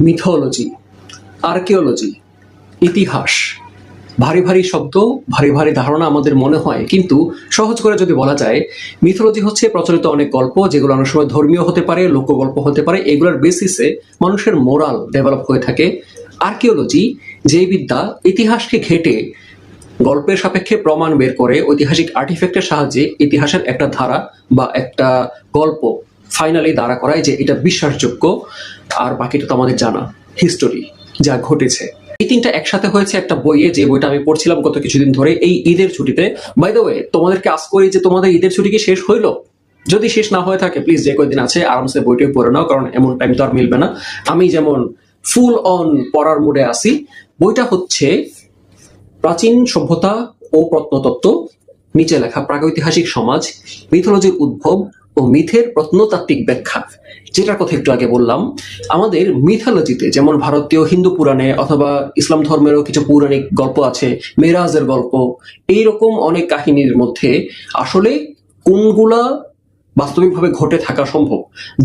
Mythology, archaeology, ইতিহাস, ভারী ভারী শব্দ, ভারী ভারী ধারণা আমাদের মনে হয়, কিন্তু সহজ করে যদি বলা যায়, মিথোলজি হচ্ছে প্রচলিত অনেক গল্প যেগুলো অনেক সময় ধর্মীয় হতে পারে, লোকগল্প হতে পারে। এগুলোর বেসিসে মানুষের মোরাল ডেভেলপ হয়ে থাকে। আর্কিওলজি যে বিদ্যা ইতিহাসকে ঘেটে গল্পের সাপেক্ষে প্রমাণ বের করে, ঐতিহাসিক আর্টিফ্যাক্টের সাহায্যে ইতিহাসের একটা ধারা বা একটা গল্প ফাইনালি দাঁড়া করায় যে এটা বিশ্বাসযোগ্য। আর বাকিটা তো আমাদের জানা, হিস্টোরি, যা ঘটেছে। এই তিনটা একসাথে হয়েছে একটা বইয়ে, যে বইটা আমি পড়ছিলাম গত কিছুদিন ধরে এই ঈদের ছুটিতে। বাই দ্য ওয়ে, তোমাদেরকে আজ করি যে তোমাদের ঈদের ছুটি কি শেষ হইলো? যদি শেষ না হয়ে থাকে, প্লিজ যে কয়েকদিন আছে আরামসে বইটাই পড়ে নাও, কারণ এমন টাইম তো আর মিলবে না। আমি যেমন ফুল অন পড়ার মুডে আসি। বইটা হচ্ছে প্রাচীন সভ্যতা ও প্রত্নতত্ত্ব, নিচে লেখা প্রাগৈতিহাসিক সমাজ, মিথোলজির উদ্ভব ও মিথের প্রত্নতাত্ত্বিক ব্যাখ্যা। যেটার কথা একটু আগে বললাম, আমাদের মিথোলজিতে যেমন ভারতীয় হিন্দু পুরাণে অথবা ইসলাম ধর্মেরও কিছু পৌরাণিক গল্প আছে, মেরাজের গল্প, এইরকম অনেক কাহিনীর মধ্যে আসলে কোনগুলা বাস্তবিকভাবে ঘটে থাকা সম্ভব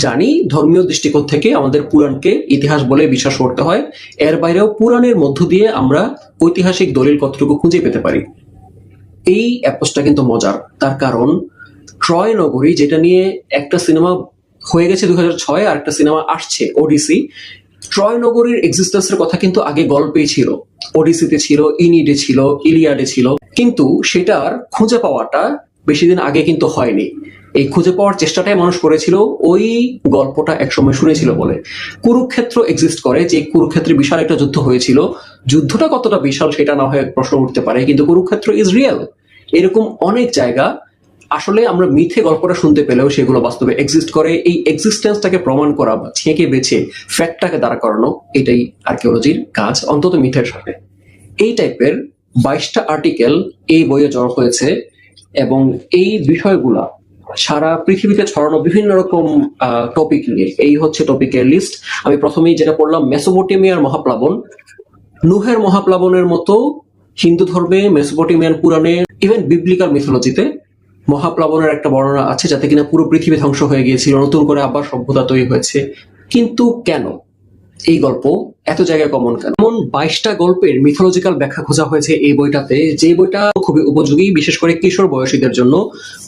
জানি ধর্মীয় দৃষ্টিকোণ থেকে আমাদের পুরাণকে ইতিহাস বলে বিশ্বাস করতে হয়। এর বাইরেও পুরাণের মধ্য দিয়ে আমরা ঐতিহাসিক দলিল কতটুকু খুঁজে পেতে পারি। এই অ্যাপ্রোচটা কিন্তু মজার, তার কারণ ট্রয় নগরী, যেটা নিয়ে একটা সিনেমা হয়ে গেছে 2006, আর একটা সিনেমা আসছে ওডিসি। ট্রয় নগরীর এক্সিস্টেন্সের কথা কিন্তু আগে গল্পেই ছিল, ওডিসিতে ছিল, ইনিডে ছিল, ইলিয়াডে ছিল, কিন্তু সেটার খুঁজে পাওয়াটা বেশি দিন আগে কিন্তু হয়নি। এই খুঁজে পাওয়ার চেষ্টাটাই মানুষ করেছিল ওই গল্পটা একসময় শুনেছিল বলে। কুরুক্ষেত্র এক্সিস্ট করে, যে কুরুক্ষেত্রে বিশাল একটা যুদ্ধ হয়েছিল। যুদ্ধটা কতটা বিশাল সেটা না হয়ে প্রশ্ন উঠতে পারে, কিন্তু কুরুক্ষেত্র ইজ রিয়েল। এরকম অনেক জায়গা আসলে আমরা মিথে গল্পটা শুনতে পেলেও সেগুলো বাস্তবে এক্সিস্ট করে। এই এক্সিস্টেন্সটাকে প্রমাণ করা বা ছেঁকে বেছে ফ্যাক্টটাকে দাঁড়া করানো, এটাই আর্কিওলজির কাজ, অন্তত মিথের সাথে। এই টাইপের 22টা আর্টিকেল এই বইয়ে জড়ো হয়েছে, এবং এই বিষয়গুলা সারা পৃথিবীতে ছড়ানো বিভিন্ন রকম টপিক নিয়ে। এই হচ্ছে টপিকের লিস্ট। আমি প্রথমেই যেটা পড়লাম, মেসোপটেমিয়ার মহাপ্লাবন। নুহের মহাপ্লাবনের মতো হিন্দু ধর্মে, মেসোপটেমিয়ান পুরাণে, ইভেন বিবলিক্যাল মিথোলজিতে মহাপ্লাবনের একটা বর্ণনা আছে, যাতে কিনা পুরো পৃথিবী ধ্বংস হয়ে গিয়েছিল, নতুন করে আবার সভ্যতা তৈরি হয়েছে। কিন্তু কেন এই গল্প এত জায়গায় কমন? কেন এমন 22টা গল্পের মিথোলজিক্যাল ব্যাখ্যা খোঁজা হয়েছে এই বইটাতে, যে বইটা খুবই উপযোগী বিশেষ করে কিশোর বয়সীদের জন্য।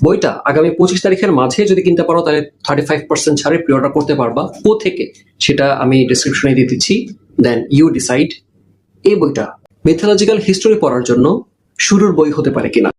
বইটা আগামী 25 তারিখের মাঝে যদি কিনতে পারো, তাহলে 35% ছাড়ে প্রি অর্ডার করতে পারবা। কো থেকে সেটা আমি ডিসক্রিপশনে দিয়ে দিচ্ছি, দেন ইউ ডিসাইড। এই বইটা মিথোলজিক্যাল হিস্টোরি পড়ার জন্য শুরুর বই হতে পারে কিনা।